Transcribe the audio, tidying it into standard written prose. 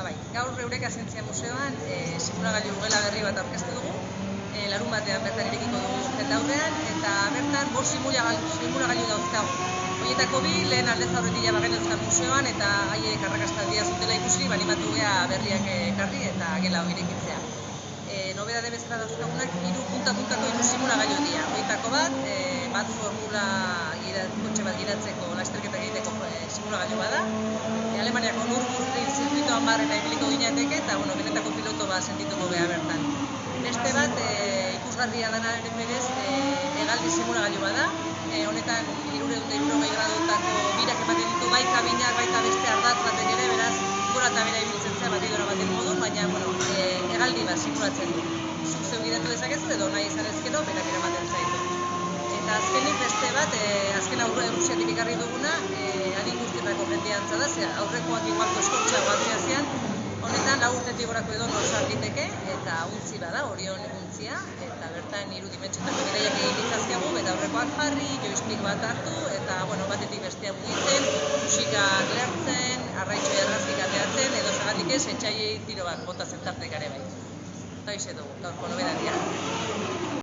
Gaur Eureka Zientzia Museoan simulagailu gela berri bat aurkeztu dugu. Larunbatean bertan irekiko dugu jendaurrean, eta bertan 5 simulagailu dauzkagu. Horietako 2 lehen aldez aurretik ja bageneukan museoan, eta haiek arrakasta handia zutela ikusi, animatu gea berriak ekarri eta gela hau irekitzea. Nobedade bezala dauzkagunak 3 punta-puntako 3 simulagailu dira. Horietako bat formula kotxe bat gidatzeko lasterketak egiteko simulagailu bada. Alemaniako Nürburgring zirkuitoan barrena ibiliko ginateke, eta benetako piloto bat sentituko gea bertan. Beste bat, ikusgarria denaren berez, hegaldi simulagailu bada. Honetan 360 gradutako birak ematen ditu, bai kabinak, baita beste ardatz batek ere, beraz, gora eta bera ibiltzen zen batidora baten modun, baina hegaldi bat simulatzen du. Zuk zeu gidatu dezakezu edo nahi izan ezkero, berak eramaten zaitu. Eta azkenik beste bat, azken Errusiatik ekarri duguna, adin guztietako jendeantza da, aurrekoak igualko eskortxago atziazian, honetan 4 urtetik gorako edo nor sar liteke, eta untzi bada, Orion untzia, eta bertan 3 dimentsiotako bidaiak egin ditzazkegu, eta aurrekoak jarri, joystick bat hartu, eta batetik bestea mugitzen, musikak lertzen, arraitxoi argazkik ateatzen, edo zagatik ez, etxaiei tiro bat botatzen tartek ere bai. Eta hoxe dugu, gaurko nobedadia.